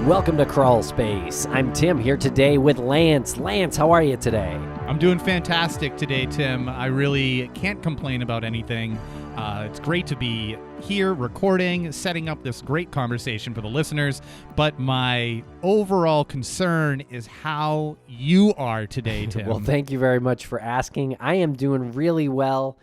Welcome to Crawlspace. I'm Tim here today with Lance. Lance, how are you today? I'm doing fantastic today, Tim. I really can't complain about anything. It's great to be here recording, setting up this great conversation for the listeners. But my overall concern is how you are today, Tim. Well, thank you very much for asking. I am doing really well.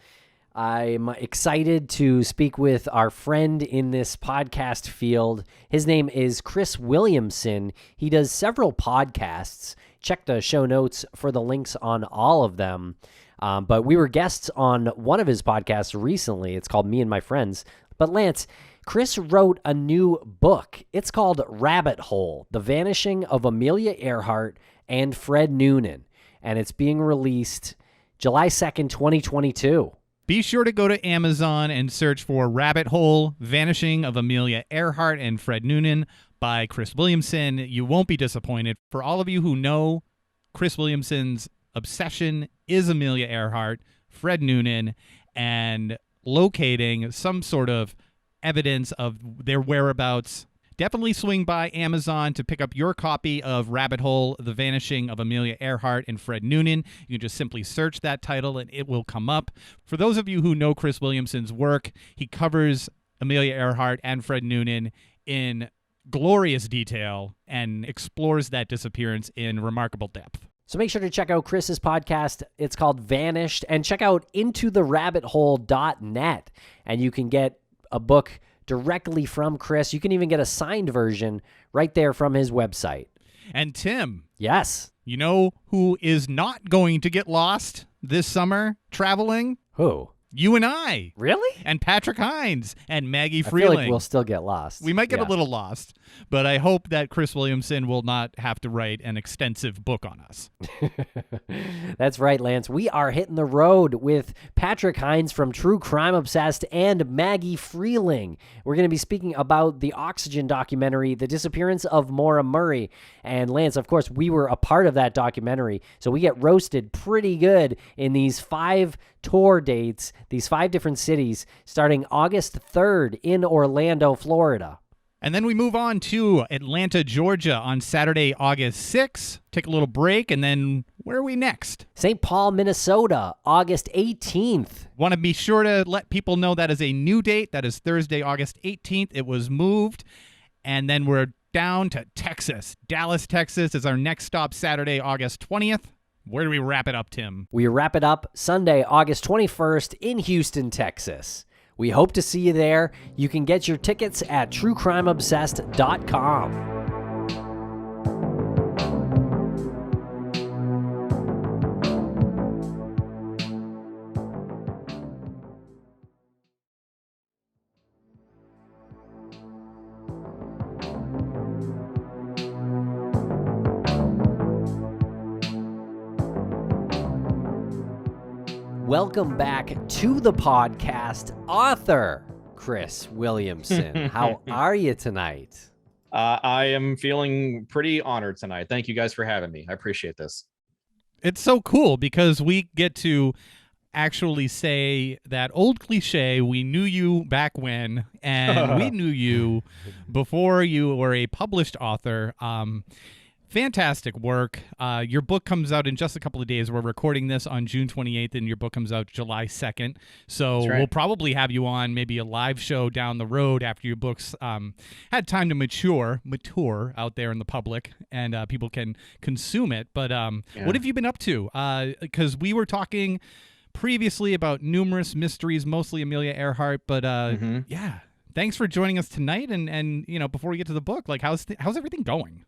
I'm excited to speak with our friend in this podcast field. His name is Chris Williamson. He does several podcasts. Check the show notes for the links on all of them. But we were guests on one of his podcasts recently. It's called Me and My Friends. But Lance, Chris wrote a new book. It's called Rabbit Hole, The Vanishing of Amelia Earhart and Fred Noonan. And it's being released July 2nd, 2022. Be sure to go to Amazon and search for Rabbit Hole, Vanishing of Amelia Earhart and Fred Noonan by Chris Williamson. You won't be disappointed. For all of you who know, Chris Williamson's obsession is Amelia Earhart, Fred Noonan, and locating some sort of evidence of their whereabouts. Definitely swing by Amazon to pick up your copy of Rabbit Hole, The Vanishing of Amelia Earhart and Fred Noonan. You can just simply search that title and it will come up. For those of you who know Chris Williamson's work, he covers Amelia Earhart and Fred Noonan in glorious detail and explores that disappearance in remarkable depth. So make sure to check out Chris's podcast. It's called Vanished. And check out intotherabbithole.net. And you can get a book directly from Chris. You can even get a signed version right there from his website. And Tim. Yes. You know who is not going to get lost this summer traveling? Who? You and I. Really? And Patrick Hines and Maggie I Freeling. feel like we'll still get lost. We might get a little lost, but I hope that Chris Williamson will not have to write an extensive book on us. That's right, Lance. We are hitting the road with Patrick Hines from True Crime Obsessed and Maggie Freeling. We're going to be speaking about the Oxygen documentary, The Disappearance of Maura Murray. And Lance, of course, we were a part of that documentary, so we get roasted pretty good in these 5 tour dates, these 5 different cities, starting August 3rd in Orlando, Florida. And then we move on to Atlanta, Georgia on Saturday, August 6th. Take a little break, and then where are we next? St. Paul, Minnesota, August 18th. Want to be sure to let people know that is a new date. That is Thursday, August 18th. It was moved. And then we're down to Texas. Dallas, Texas is our next stop, Saturday, August 20th. Where do we wrap it up, Tim? We wrap it up Sunday, August 21st in Houston, Texas. We hope to see you there. You can get your tickets at truecrimeobsessed.com. Welcome back to the podcast, author Chris Williamson. How are you tonight? I am feeling pretty honored tonight. Thank you guys for having me. I appreciate this. It's so cool because we get to actually say that old cliche, we knew you back when, and we knew you before you were a published author. Fantastic work. Your book comes out in just a couple of days. We're recording this on June 28th, and your book comes out July 2nd. So We'll probably have you on maybe a live show down the road after your book's had time to mature out there in the public, and people can consume it. But What have you been up to? Because we were talking previously about numerous mysteries, mostly Amelia Earhart. But yeah, thanks for joining us tonight. And you know, before we get to the book, like how's everything going?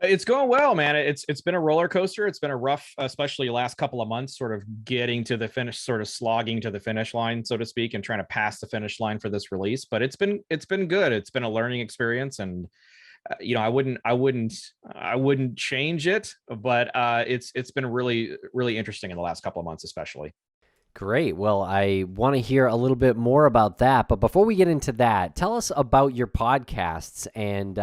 It's going well, man. It's been a roller coaster. It's been a rough, especially last couple of months, sort of getting to the finish, sort of slogging to the finish line, so to speak, and trying to pass the finish line for this release. But it's been good. It's been a learning experience, and you know, I wouldn't change it. But it's been really, really interesting in the last couple of months, especially. Great. Well, I want to hear a little bit more about that. But before we get into that, tell us about your podcasts. And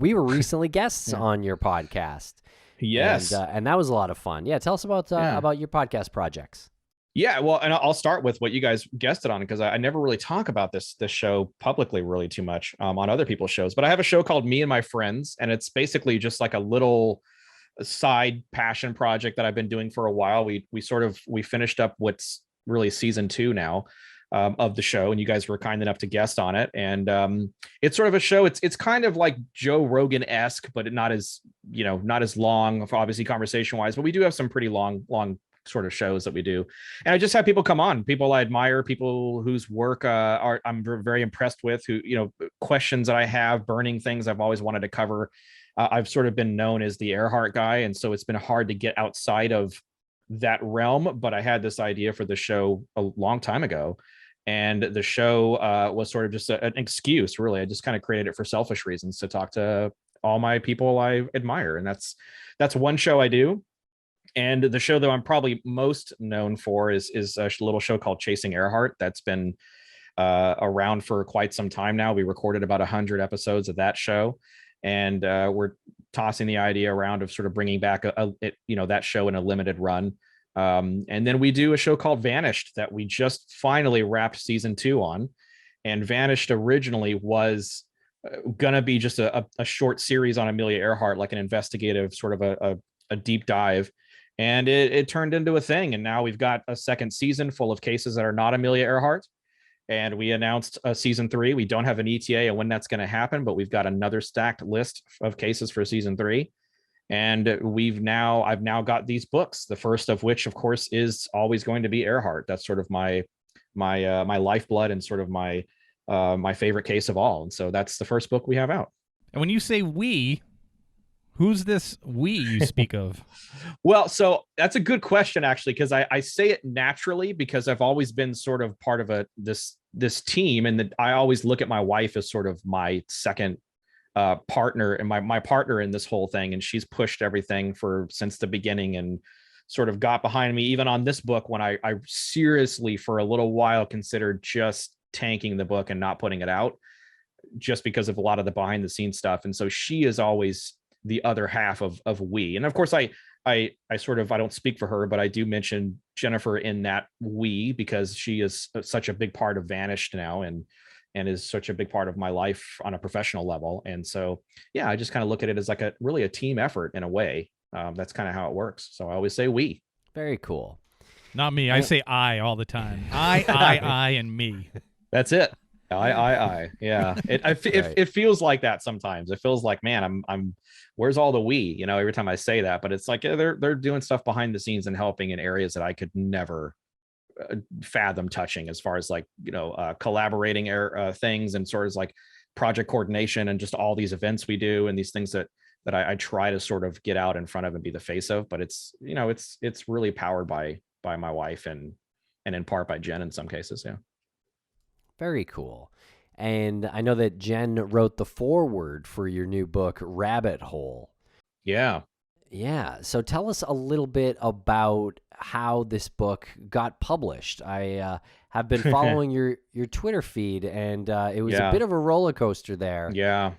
we were recently guests on your podcast. Yes. And that was a lot of fun. Yeah. Tell us about your podcast projects. Yeah, well, and I'll start with what you guys guessed it on, because I never really talk about this show publicly really too much on other people's shows. But I have a show called Me and My Friends, and it's basically just like a little side passion project that I've been doing for a while. We finished up what's really season 2 now of the show, and you guys were kind enough to guest on it. And it's sort of a show. It's kind of like Joe Rogan-esque, but not as not as long, obviously conversation wise. But we do have some pretty long sort of shows that we do, and I just have people come on, people I admire, people whose work I'm very impressed with, who questions that I have, burning things I've always wanted to cover. I've sort of been known as the Earhart guy, and so it's been hard to get outside of that realm. But I had this idea for the show a long time ago, and the show was sort of just an excuse, really. I just kind of created it for selfish reasons, to talk to all my people I admire, and that's one show I do. And the show that I'm probably most known for is a little show called Chasing Earhart. That's been around for quite some time now. We recorded about 100 episodes of that show, and we're tossing the idea around of sort of bringing back that show in a limited run. And then we do a show called Vanished that we just finally wrapped season 2 on. And Vanished originally was gonna be just a short series on Amelia Earhart, like an investigative sort of a deep dive. And it turned into a thing. And now we've got a second season full of cases that are not Amelia Earhart. And we announced season 3. We don't have an ETA on when that's going to happen, but we've got another stacked list of cases for season 3. And I've now got these books, the first of which, of course, is always going to be Earhart. That's sort of my lifeblood, and sort of my favorite case of all. And so that's the first book we have out. And when you say we, who's this we you speak of? Well, so that's a good question, actually, because I say it naturally, because I've always been sort of part of this team, and I always look at my wife as sort of my second partner, and my partner in this whole thing. And she's pushed everything since the beginning, and sort of got behind me even on this book when I seriously for a little while considered just tanking the book and not putting it out, just because of a lot of the behind the scenes stuff. And so she is always the other half of we. And of course I don't speak for her, but I do mention Jennifer in that we, because she is such a big part of Vanished now, and is such a big part of my life on a professional level. And so, yeah, I just kind of look at it as like really a team effort in a way. That's kind of how it works. So I always say we. Very cool. Not me. I say I all the time. I, and me. That's it. I. Yeah. It feels like that sometimes. It feels like, man, I'm where's all the we, every time I say that. But it's like they're doing stuff behind the scenes and helping in areas that I could never fathom touching, as far as like collaborating things, and sort of like project coordination, and just all these events we do, and these things that I try to sort of get out in front of and be the face of. But it's it's really powered by my wife, and in part by Jen in some cases. Yeah. Very cool. And I know that Jen wrote the foreword for your new book, Rabbit Hole. Yeah. Yeah. So tell us a little bit about how this book got published. I have been following your Twitter feed, and it was a bit of a roller coaster there. Yeah.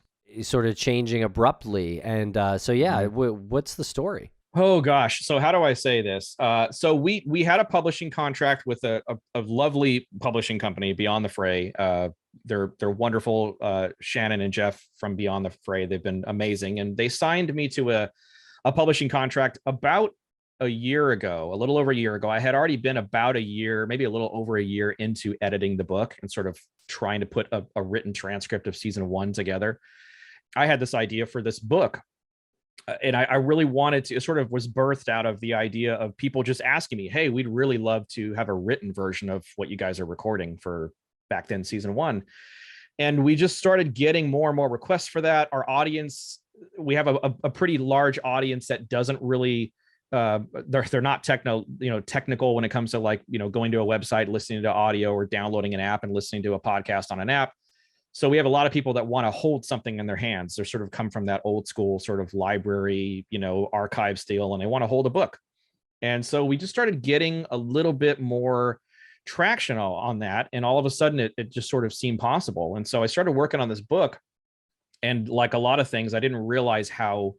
Sort of changing abruptly. And what's the story? Oh gosh. So how do I say this? So we had a publishing contract with a lovely publishing company, Beyond the Fray. They're wonderful. Shannon and Jeff from Beyond the Fray. They've been amazing. And they signed me to a publishing contract about a year ago, a little over a year ago. I had already been about a year, maybe a little over a year into editing the book, and sort of trying to put a written transcript of season 1 together. I had this idea for this book. And I really wanted to, it sort of was birthed out of the idea of people just asking me, hey, we'd really love to have a written version of what you guys are recording for back then season 1. And we just started getting more and more requests for that. Our audience, we have a pretty large audience that doesn't really, they're not technical when it comes to like, going to a website, listening to audio, or downloading an app and listening to a podcast on an app. So we have a lot of people that want to hold something in their hands. They're sort of come from that old school sort of library, archive style, and they want to hold a book. And so we just started getting a little bit more traction on that. And all of a sudden it just sort of seemed possible. And so I started working on this book, and like a lot of things, I didn't realize how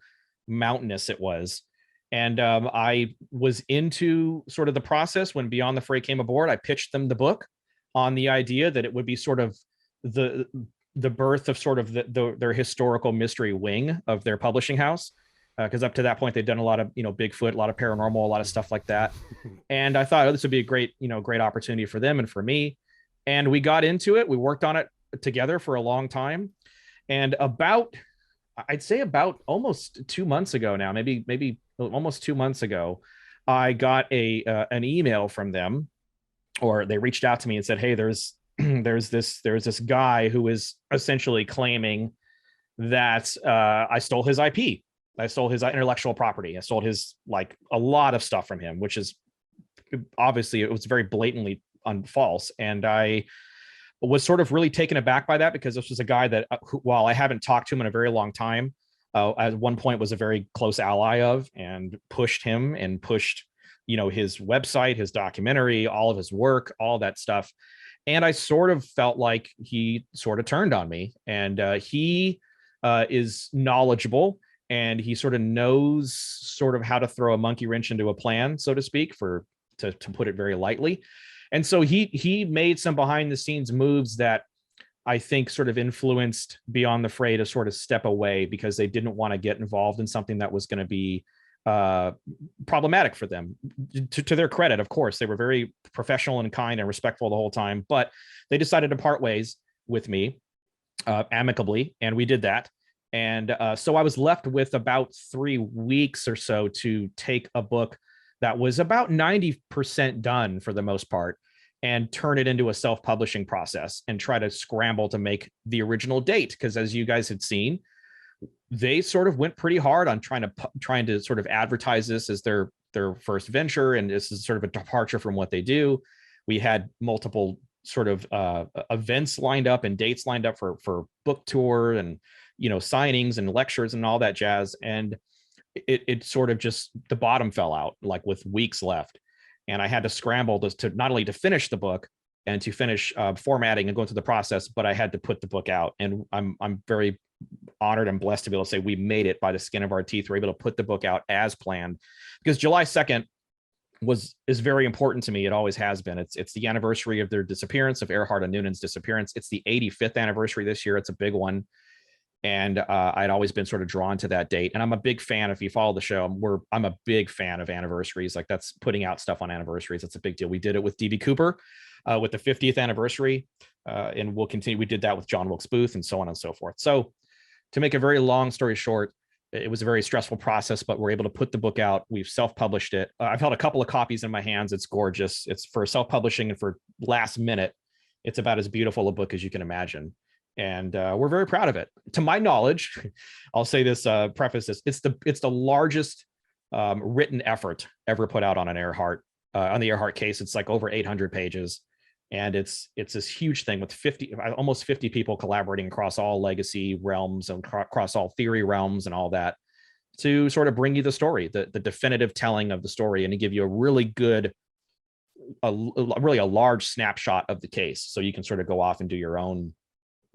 mountainous it was. And I was into sort of the process when Beyond the Fray came aboard. I pitched them the book on the idea that it would be sort of the birth of sort of their historical mystery wing of their publishing house, because up to that point they'd done a lot of Bigfoot, a lot of paranormal, a lot of stuff like that. And I thought, this would be a great opportunity for them and for me. And we got into it. We worked on it together for a long time. And I'd say about almost 2 months ago now, maybe almost 2 months ago, I got an email from them, or they reached out to me and said, hey, there's this guy who is essentially claiming that I stole his IP. I stole his intellectual property. I stole his, like, a lot of stuff from him, which is obviously, it was very blatantly false. And I was sort of really taken aback by that, because this was a guy that, while I haven't talked to him in a very long time, at one point was a very close ally of, and pushed him and pushed, his website, his documentary, all of his work, all that stuff. And I sort of felt like he sort of turned on me. And he is knowledgeable, and he sort of knows sort of how to throw a monkey wrench into a plan, so to speak, to put it very lightly. And so he made some behind the scenes moves that I think sort of influenced Beyond the Fray to sort of step away, because they didn't want to get involved in something that was going to be problematic for them. To their credit, of course, they were very professional and kind and respectful the whole time, but they decided to part ways with me amicably, and we did that. And so I was left with about 3 weeks or so to take a book that was about 90% done for the most part, and turn it into a self-publishing process and try to scramble to make the original date. Because as you guys had seen, they sort of went pretty hard on trying to sort of advertise this as their first venture, and this is sort of a departure from what they do. We had multiple sort of events lined up and dates lined up for book tour and signings and lectures and all that jazz. And it sort of just, the bottom fell out, like with weeks left. And I had to scramble to not only to finish the book and to finish formatting and go through the process, but I had to put the book out. And I'm very honored and blessed to be able to say we made it by the skin of our teeth. We're able to put the book out as planned, because July 2nd is very important to me. It always has been. It's the anniversary of their disappearance, of Earhart and Noonan's disappearance. It's the 85th anniversary this year. It's a big one. And I'd always been sort of drawn to that date. And I'm a big fan. If you follow the show, I'm a big fan of anniversaries. Like, that's putting out stuff on anniversaries. That's a big deal. We did it with DB Cooper with the 50th anniversary, and we'll continue. We did that with John Wilkes Booth, and so on and so forth. So to make a very long story short, it was a very stressful process, but we're able to put the book out. We've self-published it. I've held a couple of copies in my hands. It's gorgeous. It's for self-publishing, and for last minute, it's about as beautiful a book as you can imagine. And we're very proud of it. To my knowledge, I'll say this, preface this, it's the largest written effort ever put out on an Earhart, on the Earhart case. It's like over 800 pages. And it's this huge thing with almost 50 people collaborating across all legacy realms and across all theory realms and all that, to sort of bring you the story, the definitive telling of the story, and to give you a really good, really a large snapshot of the case. So you can sort of go off and do your own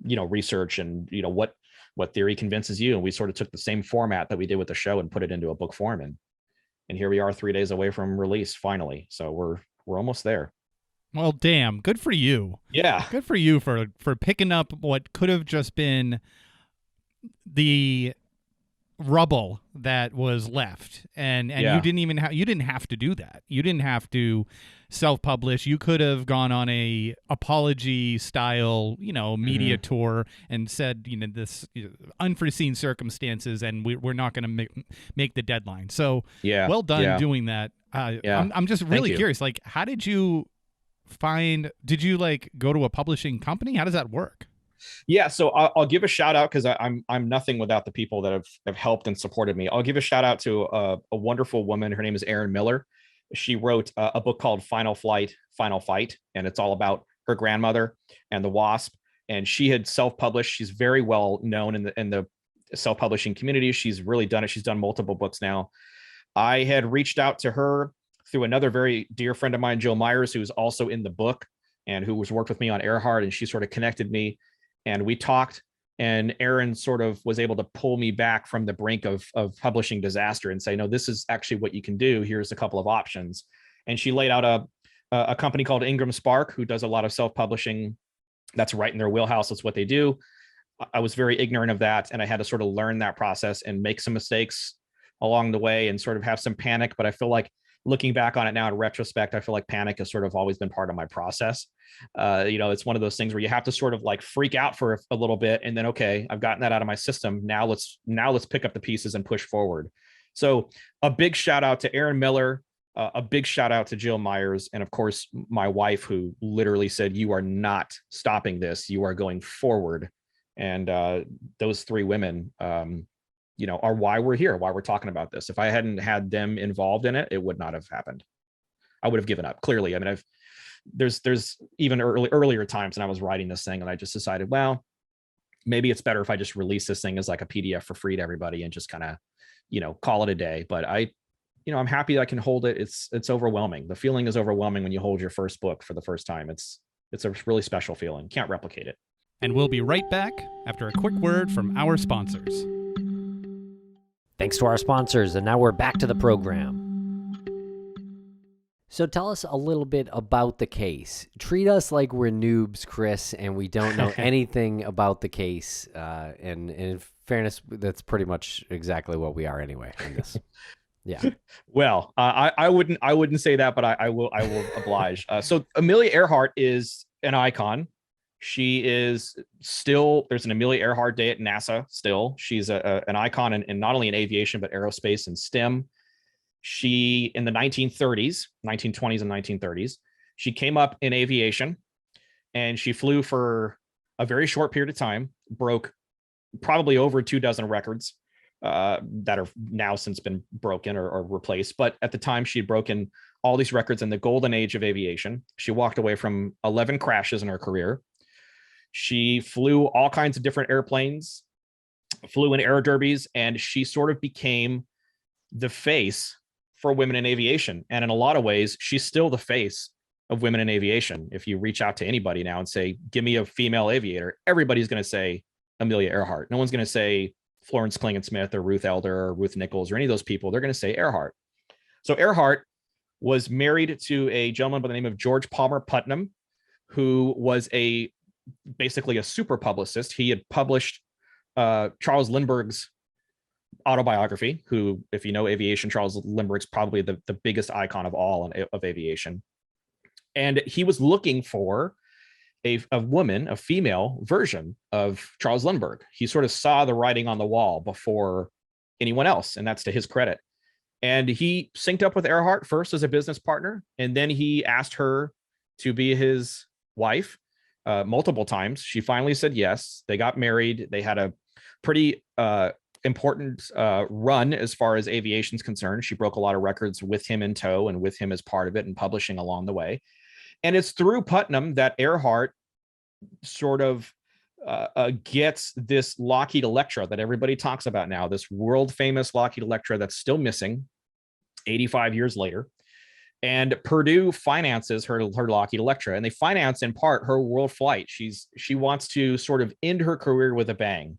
research and what theory convinces you. And we sort of took the same format that we did with the show and put it into a book form, and here we are 3 days away from release finally. So we're almost there. Well, damn, good for you. Yeah, good for you for picking up what could have just been the rubble that was left, and yeah. You didn't have to do that. You didn't have to self-publish. You could have gone on a apology style media tour and said this unforeseen circumstances, and we're not going to make the deadline. So yeah, well done doing that. Yeah. I'm just really curious, like, how did you go to a publishing company? How does that work? Yeah, so I'll give a shout out, because I'm nothing without the people that have helped and supported me. I'll give a shout out to a wonderful woman. Her name is Erin Miller. She wrote a book called Final Flight, Final Fight, and it's all about her grandmother and the wasp. And she had self-published. She's very well known in the self-publishing community. She's really done it. She's done multiple books now. I had reached out to her through another very dear friend of mine, Jill Myers, who's also in the book and who was worked with me on Earhart, and she sort of connected me. And we talked, And Erin sort of was able to pull me back from the brink of publishing disaster and say, no, this is actually what you can do. Here's a couple of options. And she laid out a company called Ingram Spark, who does a lot of self-publishing. That's right in their wheelhouse. That's what they do. I was very ignorant of that, and I had to sort of learn that process and make some mistakes along the way and sort of have some panic. But I feel like looking back on it now in retrospect, I feel like panic has sort of always been part of my process. It's one of those things where you have to sort of like freak out for a little bit, and then, okay, I've gotten that out of my system. Now let's pick up the pieces and push forward. So a big shout out to Erin Miller, a big shout out to Jill Myers, and of course my wife, who literally said, "You are not stopping this. You are going forward." And those three women, are why we're here, why we're talking about this. If I hadn't had them involved in it, it would not have happened. I would have given up. Clearly, I mean, there's even earlier times when I was writing this thing, and I just decided, well, maybe it's better if I just release this thing as like a PDF for free to everybody and just kind of, call it a day. But I'm happy I can hold it. It's overwhelming. The feeling is overwhelming when you hold your first book for the first time. It's a really special feeling. Can't replicate it. And we'll be right back after a quick word from our sponsors. Thanks to our sponsors, and now we're back to the program. So tell us a little bit about the case. Treat us like we're noobs, Chris, and we don't know anything about the case. And in fairness, that's pretty much exactly what we are anyway in this. Yeah. Well, I wouldn't say that, but I will oblige. So Amelia Earhart is an icon. She is still, there's an Amelia Earhart Day at NASA still. She's an icon in not only in aviation, but aerospace and STEM. She, in the 1920s and 1930s, she came up in aviation, and she flew for a very short period of time, broke probably over 24 records that are now since been broken or replaced. But at the time, she had broken all these records in the golden age of aviation. She walked away from 11 crashes in her career. She flew all kinds of different airplanes, flew in air derbies, and she sort of became the face for women in aviation. And in a lot of ways, she's still the face of women in aviation. If you reach out to anybody now and say, give me a female aviator, everybody's going to say Amelia Earhart. No one's going to say Florence Klingon-Smith or Ruth Elder or Ruth Nichols or any of those people. They're going to say Earhart. So Earhart was married to a gentleman by the name of George Palmer Putnam, who was basically a super publicist. He had published Charles Lindbergh's autobiography, who, if you know aviation, Charles Lindbergh's probably the biggest icon of all of aviation. And he was looking for a woman, a female version of Charles Lindbergh. He sort of saw the writing on the wall before anyone else, and that's to his credit. And he synced up with Earhart first as a business partner, and then he asked her to be his wife multiple times. She finally said yes. They got married. They had a pretty important run as far as aviation is concerned. She broke a lot of records with him in tow and with him as part of it and publishing along the way. And it's through Putnam that Earhart sort of gets this Lockheed Electra that everybody talks about now, this world famous Lockheed Electra that's still missing 85 years later. And Purdue finances her Lockheed Electra, and they finance in part her world flight. She wants to sort of end her career with a bang,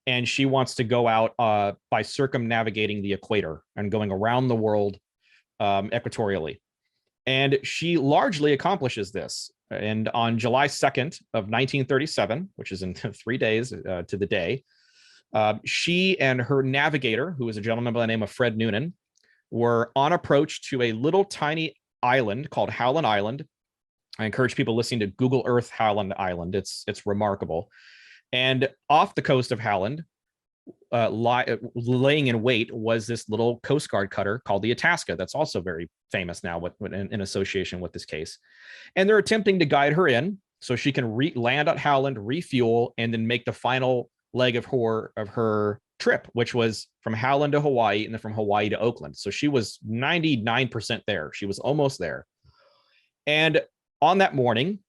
and she wants to go out by circumnavigating the equator and going around the world equatorially. And she largely accomplishes this. And on July 2nd of 1937, which is in 3 days to the day, she and her navigator, who was a gentleman by the name of Fred Noonan, were on approach to a little tiny island called Howland Island. I encourage people listening to Google Earth Howland Island. It's remarkable. And off the coast of Howland, laying in wait, was this little Coast Guard cutter called the Itasca. That's also very famous now in association with this case. And they're attempting to guide her in so she can land at Howland, refuel, and then make the final leg of her trip, which was from Howland to Hawaii and then from Hawaii to Oakland. So she was 99% there. She was almost there. And on that morning,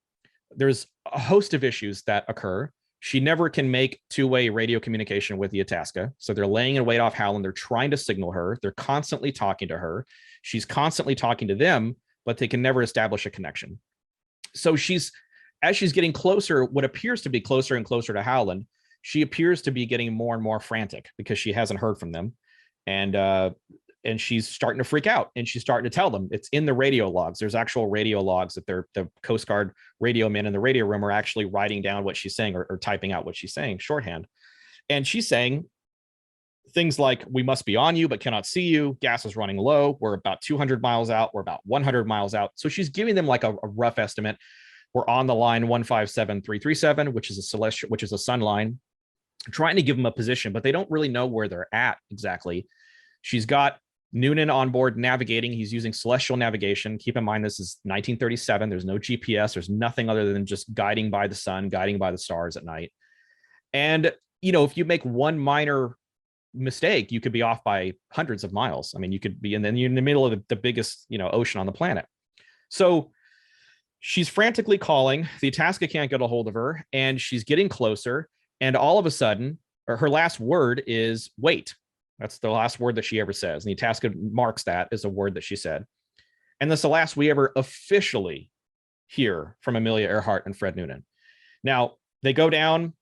there's a host of issues that occur. She never can make two-way radio communication with the Itasca. So they're laying in wait off Howland. They're trying to signal her. They're constantly talking to her. She's constantly talking to them, but they can never establish a connection. So as she's getting closer, what appears to be closer and closer to Howland, she appears to be getting more and more frantic because she hasn't heard from them. And she's starting to freak out, and she's starting to tell them. It's in the radio logs. There's actual radio logs that the Coast Guard radio men in the radio room are actually writing down what she's saying, or typing out what she's saying shorthand. And she's saying things like, we must be on you, but cannot see you. Gas is running low. We're about 200 miles out. We're about 100 miles out. So she's giving them like a rough estimate. We're on the line 157337, which is a sun line, trying to give them a position, but they don't really know where they're at exactly. She's got Noonan on board navigating. He's using celestial navigation. Keep in mind, this is 1937. There's no GPS. There's nothing other than just guiding by the sun, guiding by the stars at night. And, if you make one minor mistake, you could be off by hundreds of miles. I mean, you could be, and then you're in the middle of the biggest, ocean on the planet. So she's frantically calling. The Itasca can't get a hold of her, and she's getting closer. And all of a sudden, her last word is wait. That's the last word that she ever says. And the Itasca marks that as a word that she said. And that's the last we ever officially hear from Amelia Earhart and Fred Noonan. Now, they go down.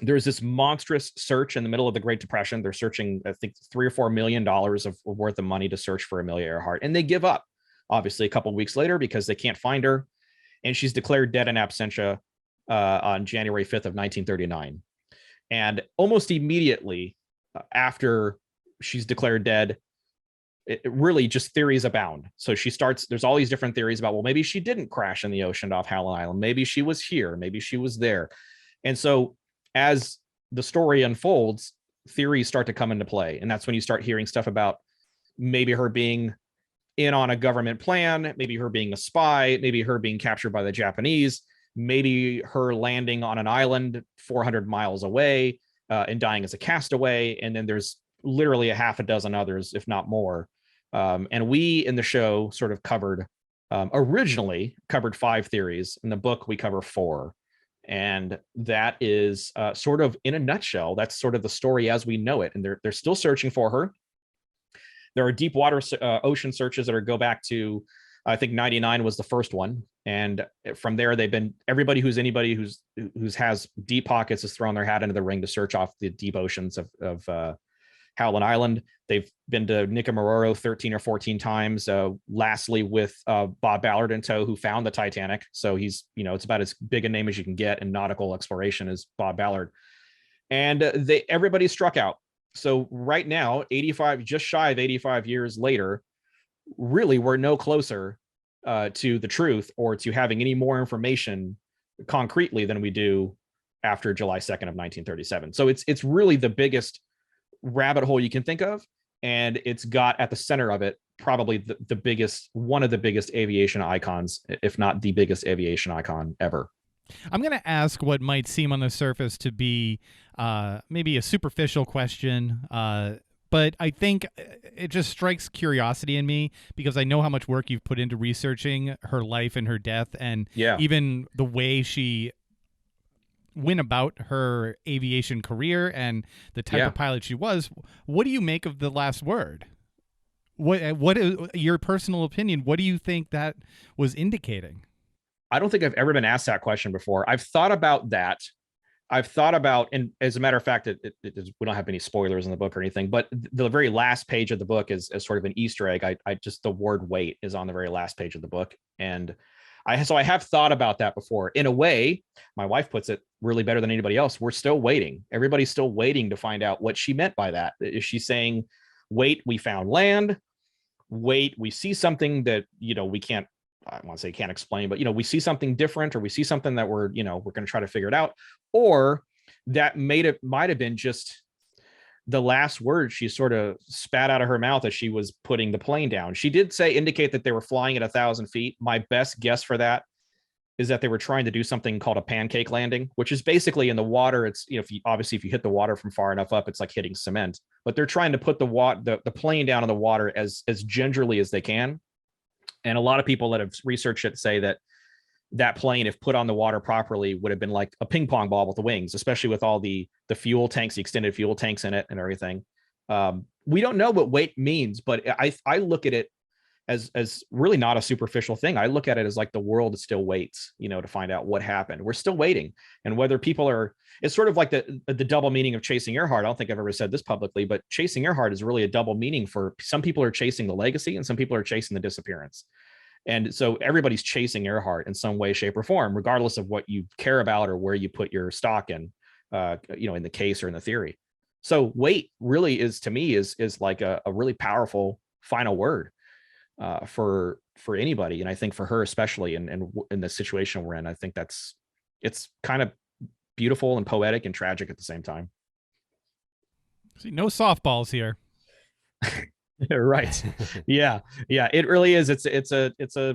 There's this monstrous search in the middle of the Great Depression. They're searching, I think, $3 or $4 million of worth of money to search for Amelia Earhart. And they give up, obviously, a couple of weeks later because they can't find her. And she's declared dead in absentia on January 5th of 1939. And almost immediately after she's declared dead, it really just theories abound. So there's all these different theories about, well, maybe she didn't crash in the ocean off Howland Island. Maybe she was here. Maybe she was there. And so as the story unfolds, theories start to come into play. And that's when you start hearing stuff about maybe her being in on a government plan, maybe her being a spy, maybe her being captured by the Japanese, maybe her landing on an island 400 miles away, and dying as a castaway. And then there's literally a half a dozen others, if not more. And we in the show sort of originally covered 5 theories. In the book, we cover 4. And that is sort of, in a nutshell, that's sort of the story as we know it. And they're still searching for her. There are deep water ocean searches that go back to, I think 99 was the first one. And from there, everybody who's has deep pockets has thrown their hat into the ring to search off the deep oceans of Howland Island. They've been to Nicomaroro 13 or 14 times. Lastly, with Bob Ballard in tow, who found the Titanic. So he's, it's about as big a name as you can get in nautical exploration as Bob Ballard. And everybody struck out. So right now, just shy of 85 years later, really, we're no closer to the truth or to having any more information concretely than we do after July 2nd of 1937. So it's really the biggest rabbit hole you can think of. And it's got at the center of it, probably one of the biggest aviation icons, if not the biggest aviation icon ever. I'm going to ask what might seem on the surface to be maybe a superficial question, but I think it just strikes curiosity in me because I know how much work you've put into researching her life and her death, and even the way she went about her aviation career and the type of pilot she was. What do you make of the last word? What is your personal opinion? What do you think that was indicating? I don't think I've ever been asked that question before. I've thought about that. And as a matter of fact, we don't have any spoilers in the book or anything, but the very last page of the book is sort of an Easter egg. The word wait is on the very last page of the book. And I have thought about that before. In a way, my wife puts it really better than anybody else. We're still waiting. Everybody's still waiting to find out what she meant by that. Is she saying, wait, we found land? Wait, we see something that, we can't, I want to say can't explain, but, we see something different, or we see something that we're going to try to figure it out. Or that might have been just the last word she sort of spat out of her mouth as she was putting the plane down. She did indicate that they were flying at 1,000 feet. My best guess for that is that they were trying to do something called a pancake landing, which is basically in the water. It's, if you hit the water from far enough up, it's like hitting cement, but they're trying to put the plane down in the water as gingerly as they can. And a lot of people that have researched it say that plane, if put on the water properly, would have been like a ping pong ball with the wings, especially with all the fuel tanks, the extended fuel tanks in it and everything. We don't know what wait means, but I look at it as really not a superficial thing. I look at it as like the world still waits, to find out what happened. We're still waiting. And whether people are, it's sort of like the double meaning of chasing Earhart. I don't think I've ever said this publicly, but chasing Earhart is really a double meaning. For some people are chasing the legacy and some people are chasing the disappearance. And so everybody's chasing Earhart in some way, shape, or form, regardless of what you care about or where you put your stock in, in the case or in the theory. So wait really is, to me, is like a really powerful final word for anybody. And I think for her, especially in the situation we're in, I think it's kind of beautiful and poetic and tragic at the same time. See, no softballs here. Right. Yeah. It really is. It's a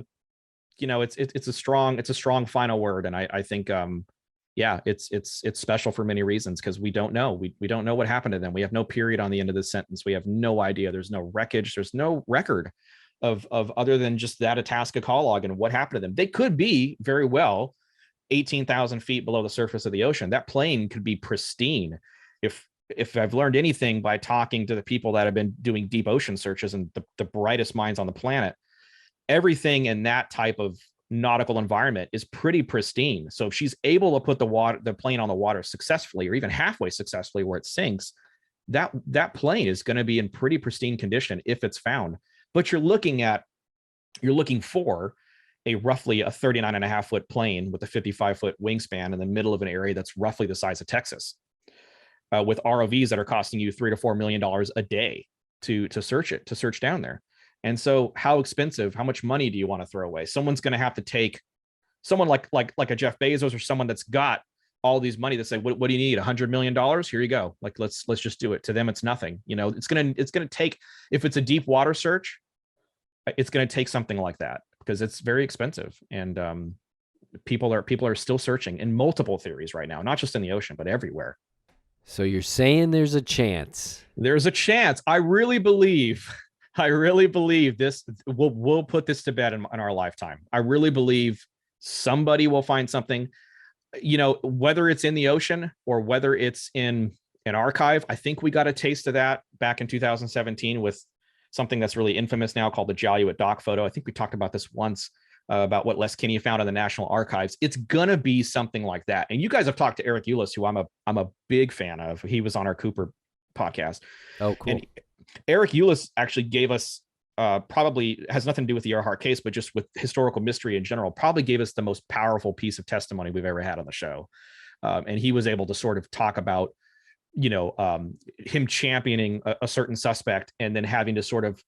strong final word. And I think, it's special for many reasons, because we don't know. We don't know what happened to them. We have no period on the end of the sentence. We have no idea. There's no wreckage. There's no record of other than just that Itasca call log and what happened to them. They could be very well 18,000 feet below the surface of the ocean. That plane could be pristine. If I've learned anything by talking to the people that have been doing deep ocean searches and the brightest minds on the planet, everything in that type of nautical environment is pretty pristine. So if she's able to put the plane on the water successfully, or even halfway successfully where it sinks, that plane is going to be in pretty pristine condition if it's found. But you're looking for a roughly a 39.5-foot plane with a 55-foot wingspan in the middle of an area that's roughly the size of Texas, with ROVs that are costing you $3 to $4 million a day to search down there. And so how much money do you want to throw away? Someone's going to have to take someone like a Jeff Bezos or someone that's got all these money that say, what do you need? $100 million? Here you go. Like, let's just do it. To them, it's nothing. It's going to take, if it's a deep water search, it's going to take something like that because it's very expensive. And people are still searching in multiple theories right now, not just in the ocean, but everywhere. So you're saying there's a chance? There's a chance. I really believe this. We'll put this to bed in our lifetime. I really believe somebody will find something, whether it's in the ocean or whether it's in an archive. I think we got a taste of that back in 2017 with something that's really infamous now called the Jalluit dock photo. I think we talked about this once, about what Les Kinney found in the National Archives. It's gonna be something like that. And you guys have talked to Eric Ulis, who I'm a big fan of. He was on our Cooper podcast. Oh, cool. And Eric Ulis actually gave us, probably has nothing to do with the Earhart case, but just with historical mystery in general, probably gave us the most powerful piece of testimony we've ever had on the show. And he was able to sort of talk about, him championing a certain suspect and then having to sort of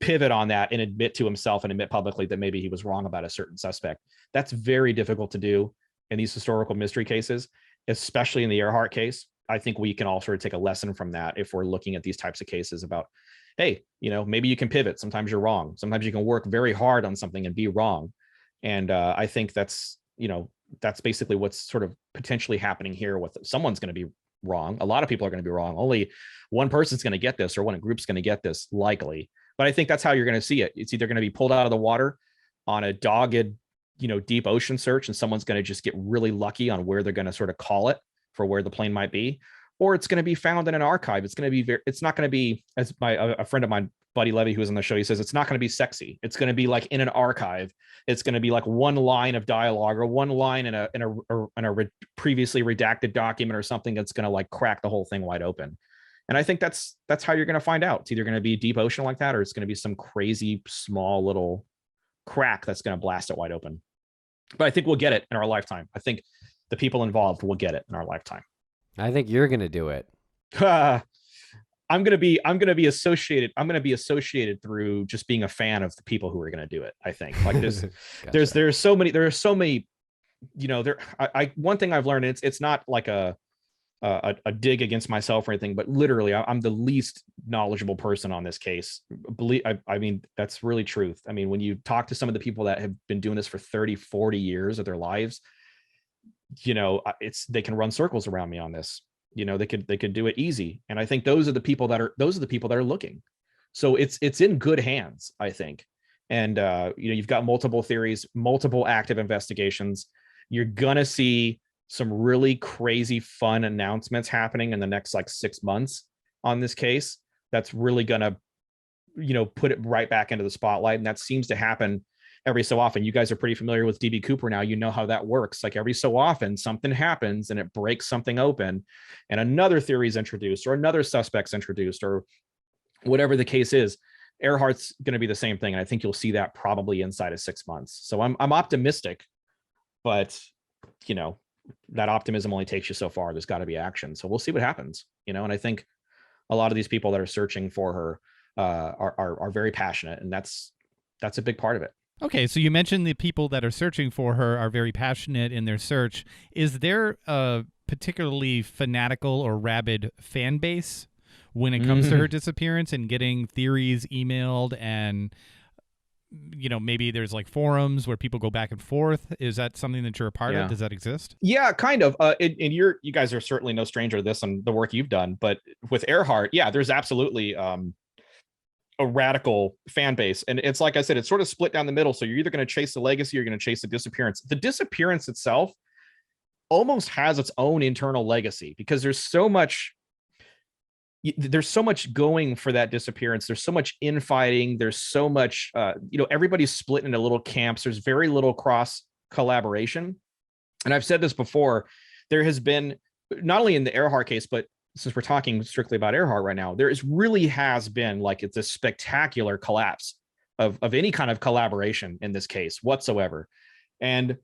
pivot on that and admit to himself and admit publicly that maybe he was wrong about a certain suspect. That's very difficult to do in these historical mystery cases, especially in the Earhart case. I think we can all sort of take a lesson from that if we're looking at these types of cases about, hey, maybe you can pivot. Sometimes you're wrong. Sometimes you can work very hard on something and be wrong. And I think that's basically what's sort of potentially happening here. With someone's going to be wrong. A lot of people are going to be wrong. Only one person's going to get this, or one group's going to get this, likely. But I think that's how you're going to see it. It's either going to be pulled out of the water on a dogged, deep ocean search, and someone's going to just get really lucky on where they're going to sort of call it for where the plane might be, or it's going to be found in an archive. It's going to be it's not going to be, as a friend of mine, Buddy Levy, who was on the show, he says, it's not going to be sexy. It's going to be like in an archive. It's going to be like one line of dialogue or one line in a previously redacted document or something that's going to like crack the whole thing wide open. And I think that's how you're going to find out. It's either going to be deep ocean like that, or it's going to be some crazy small little crack that's going to blast it wide open. But I think we'll get it in our lifetime. I think the people involved will get it in our lifetime. I think you're going to do it. I'm going to be associated through just being a fan of the people who are going to do it. I think like Gotcha. there's so many, one thing I've learned, it's not like a dig against myself or anything, but literally I'm the least knowledgeable person on this case. I mean, that's really truth. I mean, when you talk to some of the people that have been doing this for 30, 40 years of their lives, they can run circles around me on this. They could do it easy. And I think those are the people that are looking. So it's in good hands, I think. And you've got multiple theories, multiple active investigations. You're gonna see some really crazy fun announcements happening in the next like 6 months on this case. That's really gonna put it right back into the spotlight. And that seems to happen every so often. You guys are pretty familiar with DB Cooper now. You know how that works. Like every so often something happens and it breaks something open and another theory is introduced or another suspect's introduced or whatever the case is. Earhart's going to be the same thing. And I think you'll see that probably inside of 6 months. So I'm optimistic, but that optimism only takes you so far. There's got to be action. So we'll see what happens, and I think a lot of these people that are searching for her are very passionate, and that's a big part of it. Okay, so you mentioned the people that are searching for her are very passionate in their search. Is there a particularly fanatical or rabid fan base when it comes to her disappearance and getting theories emailed and, maybe there's like forums where people go back and forth? Is that something that you're a part of? Does that exist? Yeah, kind of. And you guys are certainly no stranger to this and the work you've done, but with Earhart, there's absolutely a radical fan base. And it's like I said, it's sort of split down the middle. So you're either going to chase the legacy or you're going to chase the disappearance. The disappearance itself almost has its own internal legacy because there's so much going for that disappearance. There's so much infighting. There's so much, everybody's split into little camps. There's very little cross collaboration. And I've said this before, there has been, not only in the Earhart case, but since we're talking strictly about Earhart right now, really has been like it's a spectacular collapse of any kind of collaboration in this case whatsoever. And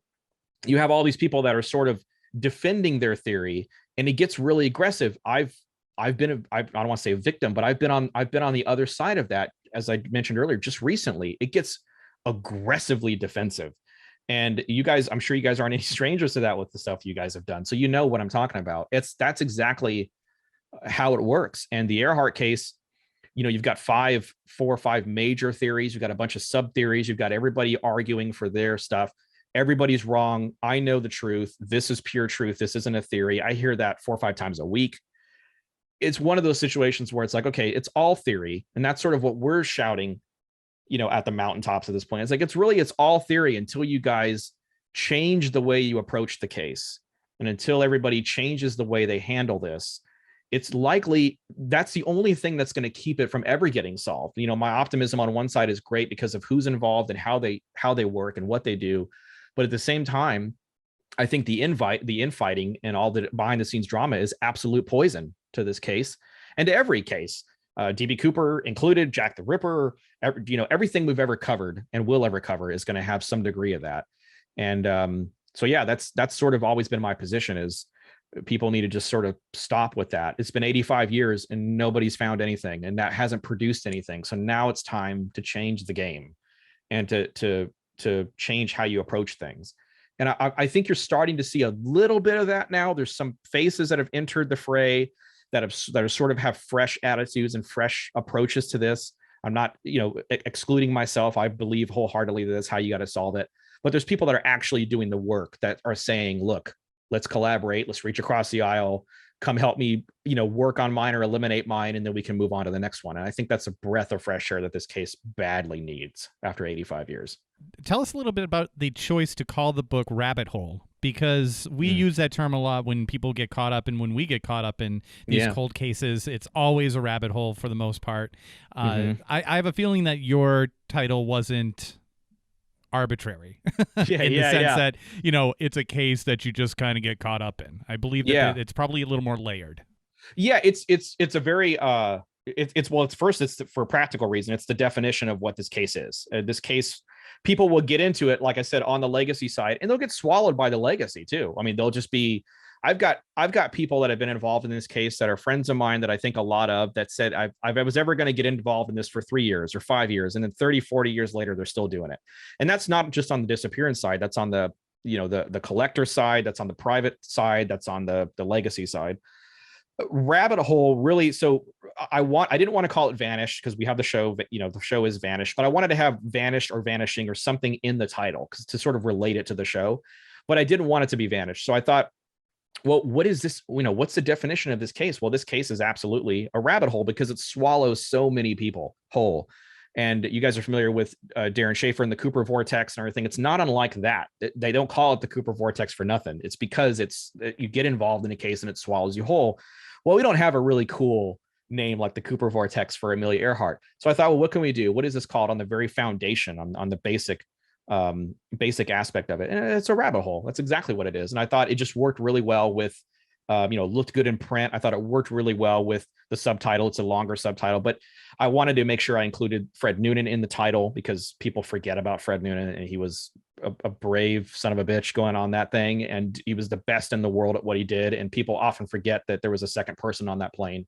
you have all these people that are sort of defending their theory, and it gets really aggressive. I don't want to say a victim, but I've been on the other side of that, as I mentioned earlier, just recently. It gets aggressively defensive. And you guys, I'm sure you guys aren't any strangers to that with the stuff you guys have done. So you know what I'm talking about. That's exactly how it works. And the Earhart case, you've got 4 or 5 major theories. You've got a bunch of sub theories. You've got everybody arguing for their stuff. Everybody's wrong. I know the truth. This is pure truth. This isn't a theory. I hear that 4 or 5 times a week. It's one of those situations where it's like, okay, it's all theory. And that's sort of what we're shouting, at the mountaintops at this point. It's like, it's all theory until you guys change the way you approach the case. And until everybody changes the way they handle this, it's likely that's the only thing that's going to keep it from ever getting solved. My optimism on one side is great because of who's involved and how they work and what they do. But at the same time, I think the infighting and all the behind the scenes drama is absolute poison to this case and to every case. DB Cooper included, Jack the Ripper, everything we've ever covered and will ever cover is going to have some degree of that. And so that's sort of always been my position is people need to just sort of stop with that. It's been 85 years and nobody's found anything, and that hasn't produced anything. So now it's time to change the game and to change how you approach things. And I think you're starting to see a little bit of that now. There's some faces that have entered the fray that are sort of have fresh attitudes and fresh approaches to this. I'm not, excluding myself. I believe wholeheartedly that that's how you got to solve it. But there's people that are actually doing the work that are saying, look, let's collaborate. Let's reach across the aisle. Come help me, work on mine or eliminate mine, and then we can move on to the next one. And I think that's a breath of fresh air that this case badly needs after 85 years. Tell us a little bit about the choice to call the book Rabbit Hole, because we use that term a lot when people get caught up, and when we get caught up in these cold cases, it's always a rabbit hole for the most part. I have a feeling that your title wasn't arbitrary in the sense that, it's a case that you just kind of get caught up in. I believe that it's probably a little more layered. Yeah, it's a very it's for practical reason. It's the definition of what this case is. This case, people will get into it, like I said, on the legacy side, and they'll get swallowed by the legacy too. I mean, they'll just be. I've got people that have been involved in this case that are friends of mine that I think a lot of that said I was ever going to get involved in this for 3 years or 5 years, and then 30, 40 years later they're still doing it. And that's not just on the disappearance side. That's on the the collector side. That's on the private side. That's on the legacy side. Rabbit hole really. So I didn't want to call it Vanish because we have the show. The show is Vanish, but I wanted to have Vanished or Vanishing or something in the title to sort of relate it to the show. But I didn't want it to be Vanished. So I thought, well, what is this? What's the definition of this case? Well, this case is absolutely a rabbit hole because it swallows so many people whole. And you guys are familiar with Darren Schaefer and the Cooper Vortex and everything. It's not unlike that. They don't call it the Cooper Vortex for nothing. It's because you get involved in a case and it swallows you whole. Well, we don't have a really cool name like the Cooper vortex for Amelia Earhart. So I thought, well, what can we do? What is this called on the very foundation, on the basic aspect of it? And it's a rabbit hole. That's exactly what it is. And I thought it just worked really well with, looked good in print. I thought it worked really well with the subtitle. It's a longer subtitle, but I wanted to make sure I included Fred Noonan in the title because people forget about Fred Noonan, and he was a brave son of a bitch going on that thing. And he was the best in the world at what he did. And people often forget that there was a second person on that plane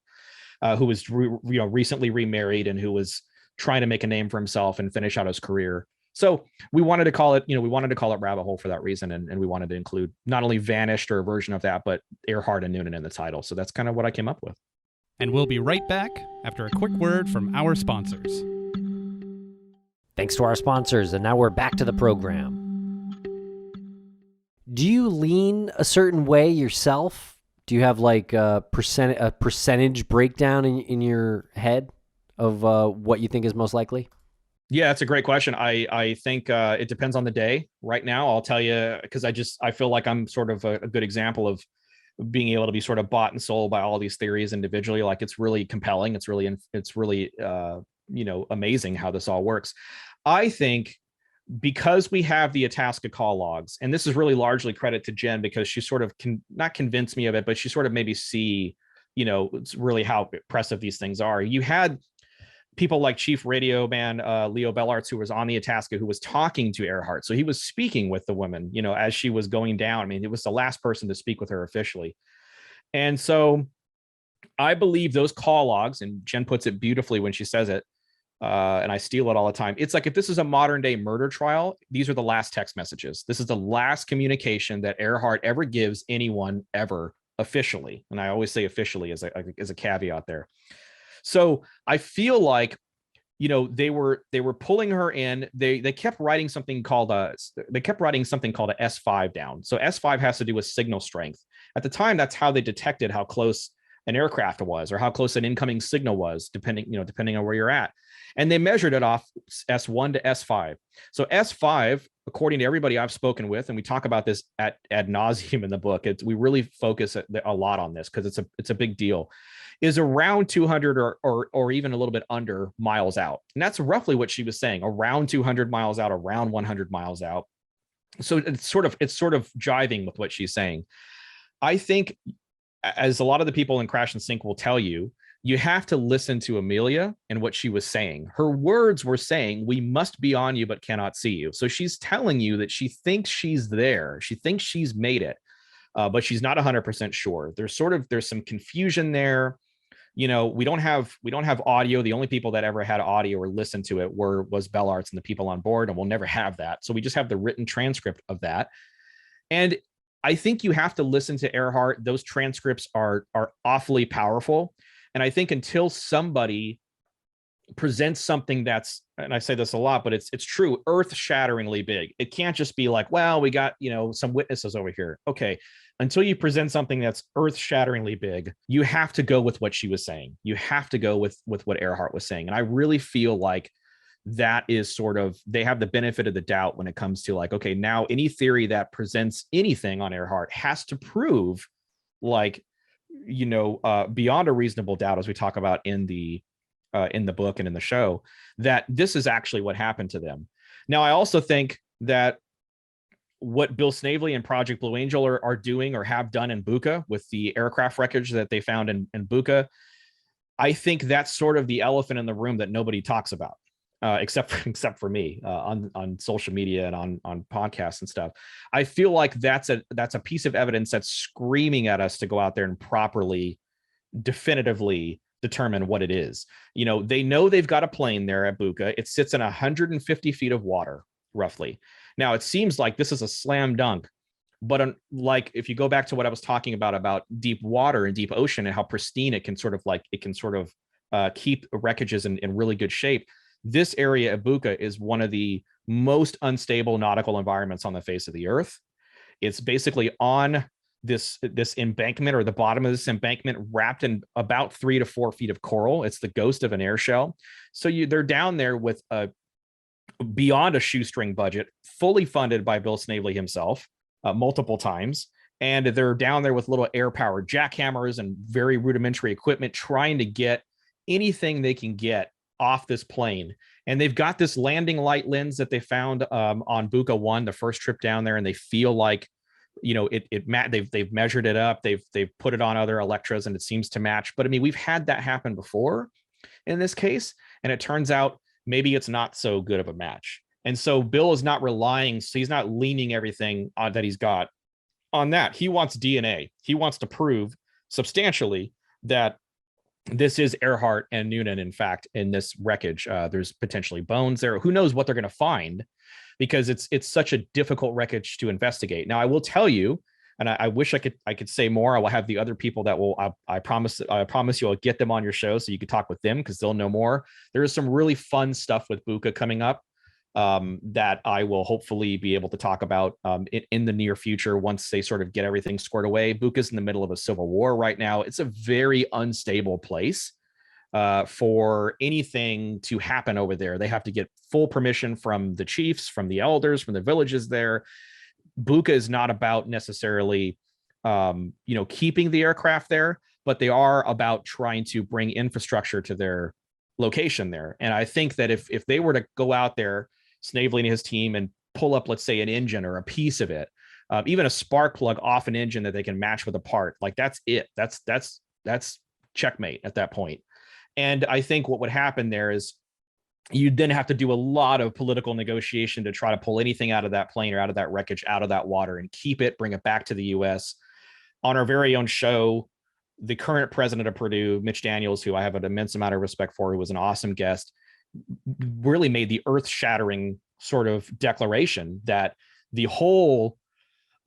who was recently remarried and who was trying to make a name for himself and finish out his career. So we wanted to call it, Rabbit Hole for that reason. And we wanted to include not only Vanished or a version of that, but Earhart and Noonan in the title. So that's kind of what I came up with. And we'll be right back after a quick word from our sponsors. Thanks to our sponsors, and now we're back to the program. Do you lean a certain way yourself? Do you have like a percentage breakdown in your head of what you think is most likely? Yeah, that's a great question. I think it depends on the day. Right now, I'll tell you, because I feel like I'm sort of a good example of being able to be sort of bought and sold by all these theories individually. Like it's really compelling. It's really amazing how this all works. I think because we have the Itasca call logs, and this is really largely credit to Jen because she sort of not convince me of it, but she sort of made me see, it's really how impressive these things are. You had people like Chief Radio Man Leo Bellarts, who was on the Itasca, who was talking to Earhart. So he was speaking with the woman, as she was going down. I mean, it was the last person to speak with her officially. And so I believe those call logs, and Jen puts it beautifully when she says it, and I steal it all the time. It's like if this is a modern day murder trial, these are the last text messages. This is the last communication that Earhart ever gives anyone ever officially. And I always say officially as a caveat there. So I feel like, they were pulling her in. They kept writing something called a S5 down. So S5 has to do with signal strength. At the time, that's how they detected how close an aircraft was or how close an incoming signal was, depending on where you're at. And they measured it off S1 to S5. So S5, according to everybody I've spoken with, and we talk about this ad nauseum in the book, we really focus a lot on this because it's a big deal, is around 200 or even a little bit under miles out. And that's roughly what she was saying, around 200 miles out, around 100 miles out. So it's sort of jiving with what she's saying. I think, as a lot of the people in Crash and Sink will tell you, you have to listen to Amelia and what she was saying. Her words were saying, we must be on you, but cannot see you. So she's telling you that she thinks she's there. She thinks she's made it, but she's not 100% sure. There's some confusion there. We don't have audio. The only people that ever had audio or listened to it was Bellarts and the people on board, and we'll never have that. So we just have the written transcript of that. And I think you have to listen to Earhart. Those transcripts are awfully powerful. And I think until somebody presents something that's, and I say this a lot, but it's true, earth-shatteringly big. It can't just be like, well, we got, some witnesses over here. Okay. Until you present something that's earth-shatteringly big, you have to go with what she was saying. You have to go with what Earhart was saying. And I really feel like that is sort of, they have the benefit of the doubt when it comes to like, okay, now any theory that presents anything on Earhart has to prove like, beyond a reasonable doubt, as we talk about in the book and in the show, that this is actually what happened to them. Now, I also think that what Bill Snavely and Project Blue Angel are doing or have done in Buka with the aircraft wreckage that they found in Buka, I think that's sort of the elephant in the room that nobody talks about, except for me on social media and on podcasts and stuff. I feel like that's a piece of evidence that's screaming at us to go out there and properly, definitively determine what it is. They know they've got a plane there at Buka. It sits in 150 feet of water, roughly. Now, it seems like this is a slam dunk, but like if you go back to what I was talking about deep water and deep ocean and how pristine it can sort of keep wreckages in really good shape. This area of Buka is one of the most unstable nautical environments on the face of the earth. It's basically on this embankment, or the bottom of this embankment, wrapped in about 3 to 4 feet of coral. It's the ghost of an air shell. So they're down there with beyond a shoestring budget, fully funded by Bill Snavely himself multiple times. And they're down there with little air-powered jackhammers and very rudimentary equipment, trying to get anything they can get off this plane. And they've got this landing light lens that they found on Buka 1, the first trip down there, and they feel like, you know, they've measured it up, they've put it on other Electras, and it seems to match. But I mean, we've had that happen before in this case, and it turns out maybe it's not so good of a match. And so Bill is not relying, so he's not leaning everything on that he's got on that. He wants DNA. He wants to prove substantially that this is Earhart and Noonan, in fact, in this wreckage. There's potentially bones there. Who knows what they're going to find, because it's such a difficult wreckage to investigate. Now, I will tell you, and I wish I could say more. I will have the other people that will. I promise you, I'll get them on your show so you could talk with them, because they'll know more. There is some really fun stuff with Buka coming up that I will hopefully be able to talk about in the near future once they sort of get everything squared away. Buka's in the middle of a civil war right now. It's a very unstable place for anything to happen over there. They have to get full permission from the chiefs, from the elders, from the villages there. Buka is not about necessarily, keeping the aircraft there, but they are about trying to bring infrastructure to their location there. And I think that if they were to go out there, Snavely and his team, and pull up, let's say, an engine or a piece of it, even a spark plug off an engine that they can match with a part, like that's it. That's checkmate at that point. And I think what would happen there is you'd then have to do a lot of political negotiation to try to pull anything out of that plane or out of that wreckage, out of that water, and keep it, bring it back to the U.S. On our very own show, the current president of Purdue, Mitch Daniels, who I have an immense amount of respect for, who was an awesome guest, really made the earth-shattering sort of declaration that the whole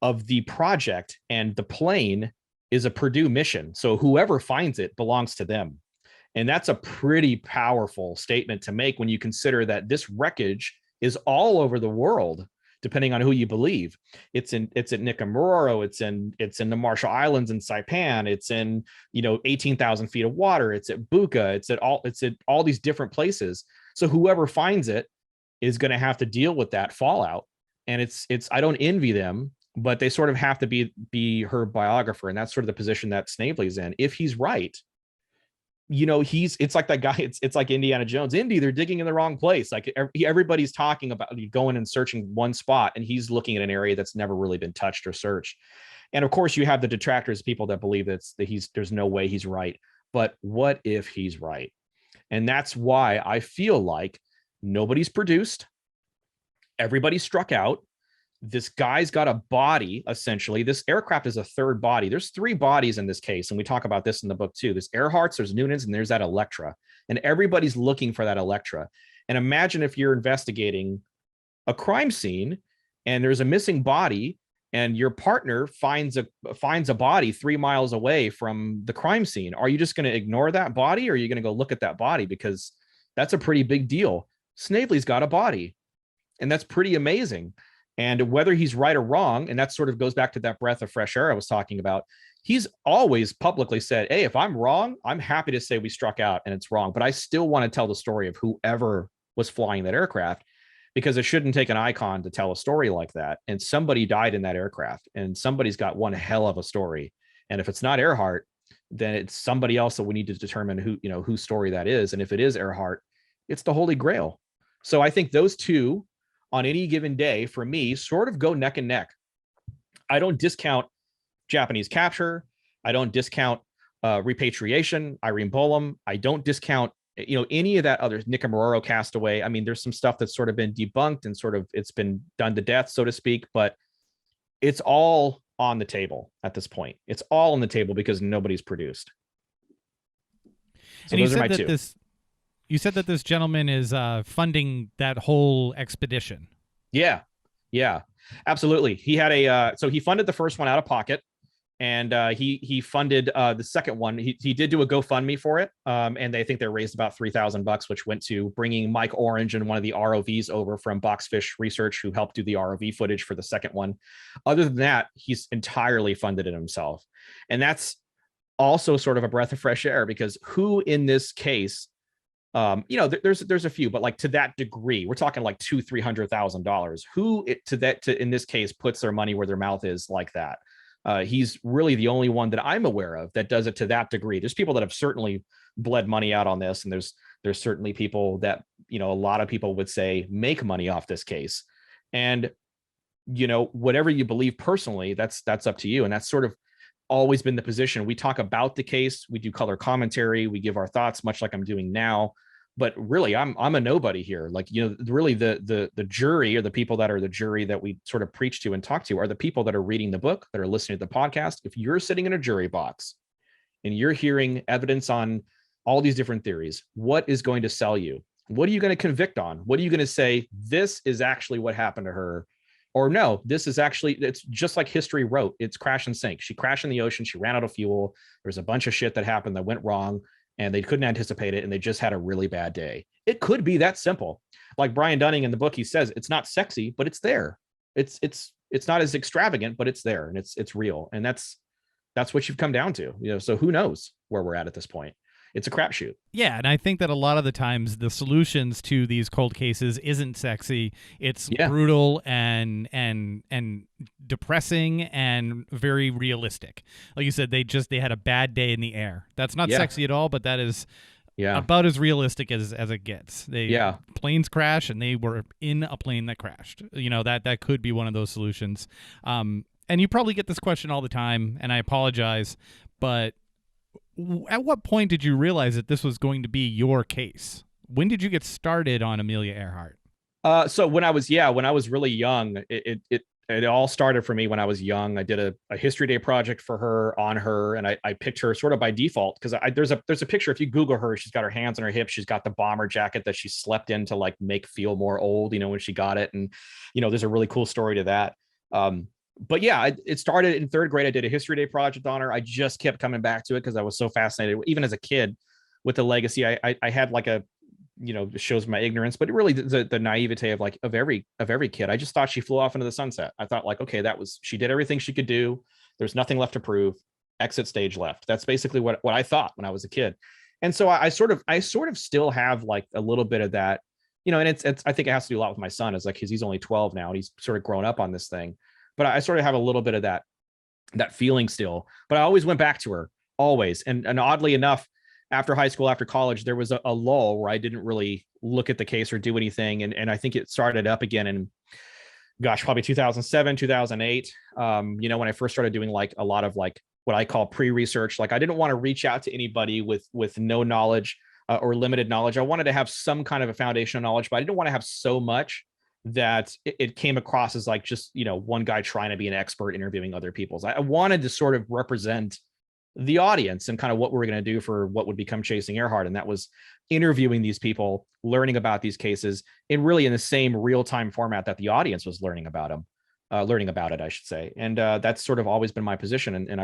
of the project and the plane is a Purdue mission. So whoever finds it belongs to them. And that's a pretty powerful statement to make when you consider that this wreckage is all over the world, depending on who you believe. It's at Nicaragua, it's in the Marshall Islands in Saipan, it's in 18,000 feet of water, it's at Buka, it's at all these different places. So whoever finds it is going to have to deal with that fallout. And it's I don't envy them, but they sort of have to be her biographer, and that's sort of the position that Snavely's in. If he's right, it's like that guy. It's like Indiana Jones. Indy, they're digging in the wrong place. Like everybody's talking about going and searching one spot, and he's looking at an area that's never really been touched or searched. And of course, you have the detractors, people that believe that there's no way he's right. But what if he's right? And that's why I feel like nobody's produced. Everybody struck out. This guy's got a body, essentially. This aircraft is a third body. There's 3 bodies in this case, and we talk about this in the book too. There's Earhart's, there's Noonan's, and there's that Electra. And everybody's looking for that Electra. And imagine if you're investigating a crime scene and there's a missing body, and your partner finds a body 3 miles away from the crime scene. Are you just going to ignore that body, or are you going to go look at that body? Because that's a pretty big deal. Snavely's got a body, and that's pretty amazing. And whether he's right or wrong, and that sort of goes back to that breath of fresh air I was talking about, he's always publicly said, hey, if I'm wrong, I'm happy to say we struck out and it's wrong. But I still want to tell the story of whoever was flying that aircraft, because it shouldn't take an icon to tell a story like that. And somebody died in that aircraft, and somebody's got one hell of a story. And if it's not Earhart, then it's somebody else that we need to determine whose story that is. And if it is Earhart, it's the Holy Grail. So I think those two on any given day, for me, sort of go neck and neck. I don't discount Japanese capture. I don't discount repatriation, Irene Bolam. I don't discount, any of that other Nicaragua castaway. I mean, there's some stuff that's sort of been debunked and sort of it's been done to death, so to speak, but it's all on the table at this point. It's all on the table because nobody's produced. So and those are my two. You said that this gentleman is funding that whole expedition. Yeah, absolutely. He had so he funded the first one out of pocket, and he funded the second one. He did do a GoFundMe for it, and they think they raised about $3,000, which went to bringing Mike Orange and one of the ROVs over from Boxfish Research, who helped do the ROV footage for the second one. Other than that, he's entirely funded it himself, and that's also sort of a breath of fresh air, because who in this case, there's a few, but like to that degree, we're talking like $200,000-$300,000. Who in this case puts their money where their mouth is like that? He's really the only one that I'm aware of that does it to that degree. There's people that have certainly bled money out on this, and there's certainly people that, you know, a lot of people would say make money off this case. And, you know, whatever you believe personally, that's up to you. And that's sort of always been the position. We talk about the case, we do color commentary, we give our thoughts, much like I'm doing now. But really, I'm a nobody here. Like, you know, really the jury, or the people that are the jury that we sort of preach to and talk to, are the people that are reading the book, that are listening to the podcast. If you're sitting in a jury box and you're hearing evidence on all these different theories, what is going to sell you? What are you going to convict on? What are you going to say, this is actually what happened to her? Or no, this is actually, it's just like history wrote, it's crash and sink. She crashed in the ocean. She ran out of fuel. There's a bunch of shit that happened that went wrong, and they couldn't anticipate it, and they just had a really bad day. It could be that simple. Like Brian Dunning in the book, he says, it's not sexy, but it's there. It's not as extravagant, but it's there, and it's real. And that's what you've come down to, you know. So who knows where we're at this point? It's a crapshoot. Yeah, and I think that a lot of the times the solutions to these cold cases isn't sexy. It's brutal and depressing and very realistic. Like you said, they had a bad day in the air. That's not sexy at all, but that is about as realistic as it gets. Planes crash, and they were in a plane that crashed. You know, that could be one of those solutions. And you probably get this question all the time, and I apologize, but at what point did you realize that this was going to be your case? When did you get started on Amelia Earhart? So when I was really young, it all started for me when I was young. I did a history day project for her, on her, and I picked her sort of by default, because there's a picture. If you Google her, she's got her hands on her hips. She's got the bomber jacket that she slept in to like make feel more old, you know, when she got it. And, you know, there's a really cool story to that. But yeah, it started in third grade. I did a history day project on her. I just kept coming back to it because I was so fascinated, even as a kid, with the legacy. I had like a, you know, shows my ignorance, but really the naivete of every kid. I just thought she flew off into the sunset. I thought like, okay, she did everything she could do. There's nothing left to prove. Exit stage left. That's basically what I thought when I was a kid. And so I sort of still have like a little bit of that, you know, and it's I think it has to do a lot with my son. Is like, because he's only 12 now and he's sort of grown up on this thing. But I sort of have a little bit of that feeling still. But I always went back to her, always. And oddly enough, after high school, after college, there was a lull where I didn't really look at the case or do anything. And I think it started up again in, gosh, probably 2007, 2008. You know, when I first started doing like a lot of like what I call pre-research. Like, I didn't want to reach out to anybody with no knowledge or limited knowledge. I wanted to have some kind of a foundational knowledge, but I didn't want to have so much that it came across as like just, you know, one guy trying to be an expert interviewing other people's. I wanted to sort of represent the audience and kind of what we're going to do for what would become Chasing Earhart. And that was interviewing these people, learning about these cases in the same real-time format that the audience was learning about it, I should say. And that's sort of always been my position. And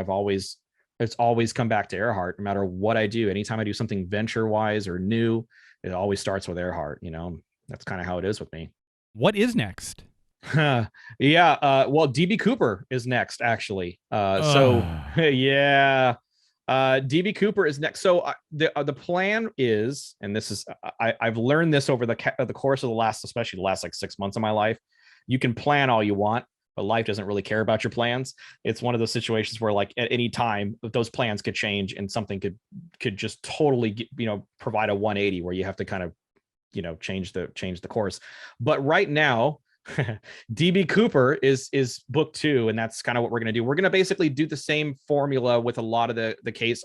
it's always come back to Earhart, no matter what I do. Anytime I do something venture-wise or new, it always starts with Earhart. You know, that's kind of how it is with me. What is next? Well, DB Cooper is next, actually. DB Cooper is next. So the plan is, and this is, I've learned this over the course of especially the last like 6 months of my life. You can plan all you want, but life doesn't really care about your plans. It's one of those situations where like at any time those plans could change and something could just totally, you know, provide a 180 where you have to kind of, you know, change the course. But right now, DB Cooper is book 2, and that's kind of what we're going to do. We're going to basically do the same formula with a lot of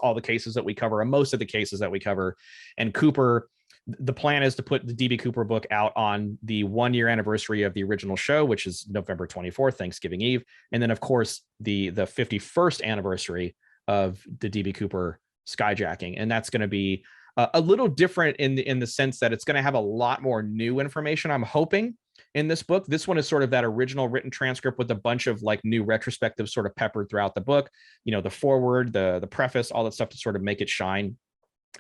all the cases that we cover, and most of the cases that we cover. And Cooper, the plan is to put the DB Cooper book out on the 1-year anniversary of the original show, which is November 24th, Thanksgiving Eve. And then of course the 51st anniversary of the DB Cooper skyjacking. And that's going to be a little different in the sense that it's going to have a lot more new information, I'm hoping, in this book. This one is sort of that original written transcript with a bunch of like new retrospectives sort of peppered throughout the book. You know, the foreword, the preface, all that stuff to sort of make it shine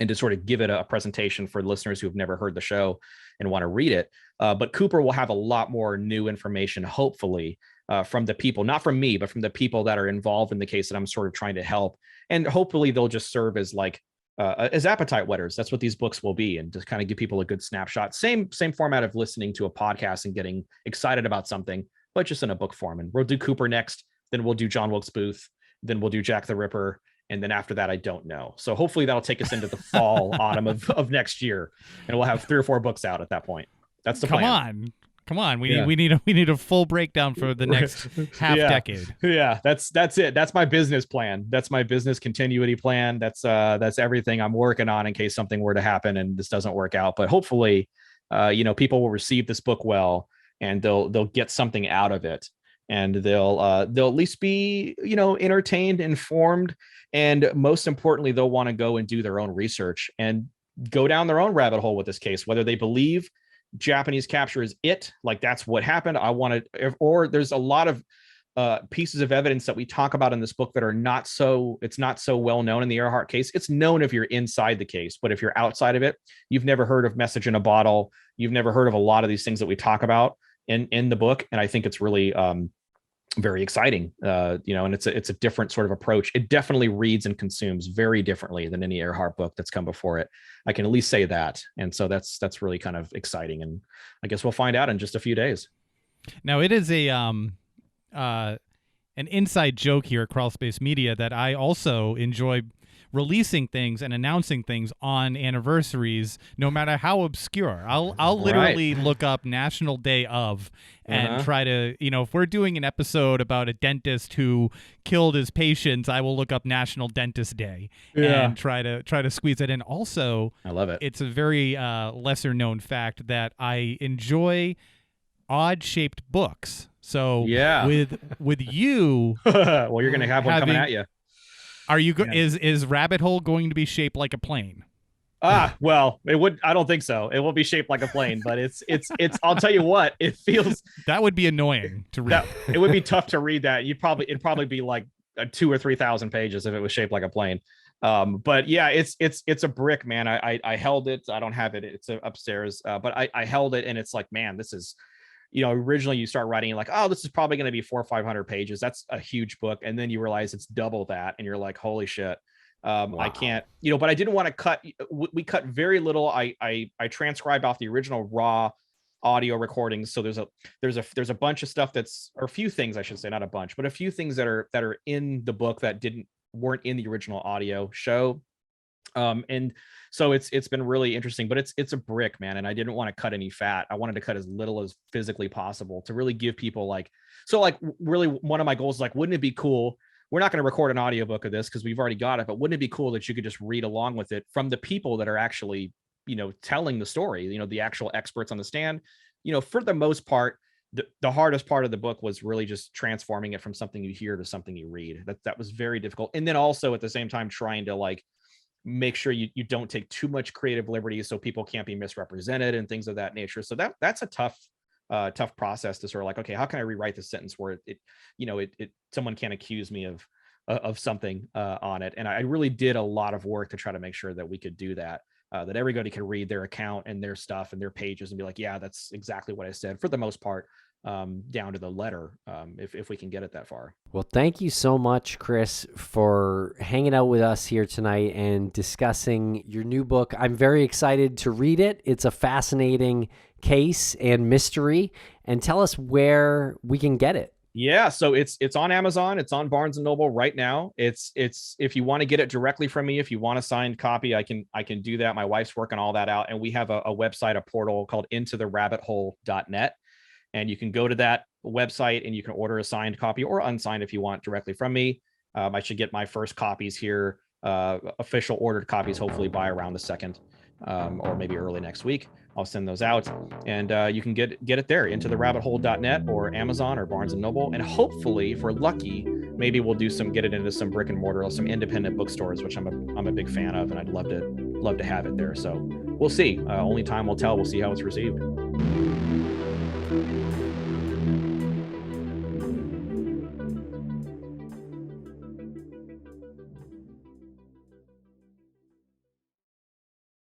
and to sort of give it a presentation for listeners who have never heard the show and want to read it. But Cooper will have a lot more new information, hopefully, from the people, not from me, but from the people that are involved in the case that I'm sort of trying to help. And hopefully they'll just serve as like, as appetite wetters. That's what these books will be, and just kind of give people a good snapshot. Same format of listening to a podcast and getting excited about something, but just in a book form. And we'll do Cooper next, then we'll do John Wilkes Booth, then we'll do Jack the Ripper, And then after that, I don't know. So hopefully that'll take us into the fall, autumn of next year, and we'll have 3 or 4 books out at that point. That's the plan. Come on. We need a full breakdown for the next half decade. Yeah, that's it. That's my business plan. That's my business continuity plan. That's everything I'm working on in case something were to happen and this doesn't work out. But hopefully, people will receive this book well, and they'll get something out of it, and they'll at least be entertained, informed, and most importantly, they'll want to go and do their own research and go down their own rabbit hole with this case, whether they believe Japanese capture is it, like that's what happened. Or there's a lot of pieces of evidence that we talk about in this book that are not so well known in the Earhart case. It's known if you're inside the case, but if you're outside of it, you've never heard of Message in a Bottle. You've never heard of a lot of these things that we talk about in the book. And I think it's really very exciting, and it's a different sort of approach. It definitely reads and consumes very differently than any Earhart book that's come before it. I can at least say that. And so that's really kind of exciting. And I guess we'll find out in just a few days. Now, it is an inside joke here at Crawlspace Media that I also enjoy releasing things and announcing things on anniversaries, no matter how obscure. I'll literally look up National Day of and try to, if we're doing an episode about a dentist who killed his patients, I will look up National Dentist Day and try to squeeze it in. Also, I love it. It's a very lesser known fact that I enjoy odd shaped books. So with you, well, you're going to have one coming at you. Are you is Rabbit Hole going to be shaped like a plane? Well, it would. I don't think so. It won't be shaped like a plane, but it's. I'll tell you what. It feels that would be annoying to read. It would be tough to read that. It'd probably be like 2,000 or 3,000 pages if it was shaped like a plane. But yeah, it's a brick, man. I held it. I don't have it. It's upstairs. But I held it, and it's like, man, this is. Originally you start writing like, oh, this is probably going to be 400 or 500 pages. That's a huge book. And then you realize it's double that. And you're like, holy shit. Wow. I can't, but I didn't want to cut. We cut very little. I transcribed off the original raw audio recordings. So there's a bunch of stuff or a few things, I should say, not a bunch, but a few things that are in the book that weren't in the original audio show. And so it's been really interesting, but it's a brick, man. And I didn't want to cut any fat. I wanted to cut as little as physically possible to really give people really one of my goals is like, wouldn't it be cool? We're not going to record an audiobook of this because we've already got it, but wouldn't it be cool that you could just read along with it from the people that are actually, telling the story, the actual experts on the stand, for the most part. The hardest part of the book was really just transforming it from something you hear to something you read. That was very difficult. And then also at the same time, trying to make sure you don't take too much creative liberty so people can't be misrepresented and things of that nature. So that's a tough process to sort of okay, how can I rewrite the sentence where someone can't accuse me of something on it. And I really did a lot of work to try to make sure that we could do that, that everybody could read their account and their stuff and their pages and be like, yeah, that's exactly what I said for the most part. Down to the letter, if we can get it that far. Well, thank you so much, Chris, for hanging out with us here tonight and discussing your new book. I'm very excited to read it. It's a fascinating case and mystery. And tell us where we can get it. Yeah, so it's on Amazon. It's on Barnes & Noble right now. It's if you want to get it directly from me, if you want a signed copy, I can do that. My wife's working all that out. And we have a website, a portal called intotherabbithole.net. And you can go to that website and you can order a signed copy or unsigned if you want directly from me. I should get my first copies here, official ordered copies, hopefully by around the 2nd or maybe early next week. I'll send those out, and you can get it there, intotherabbithole.net or Amazon or Barnes & Noble. And hopefully, if we're lucky, maybe we'll get it into some brick and mortar or some independent bookstores, which I'm a big fan of, and I'd love to have it there. So we'll see. Only time will tell. We'll see how it's received.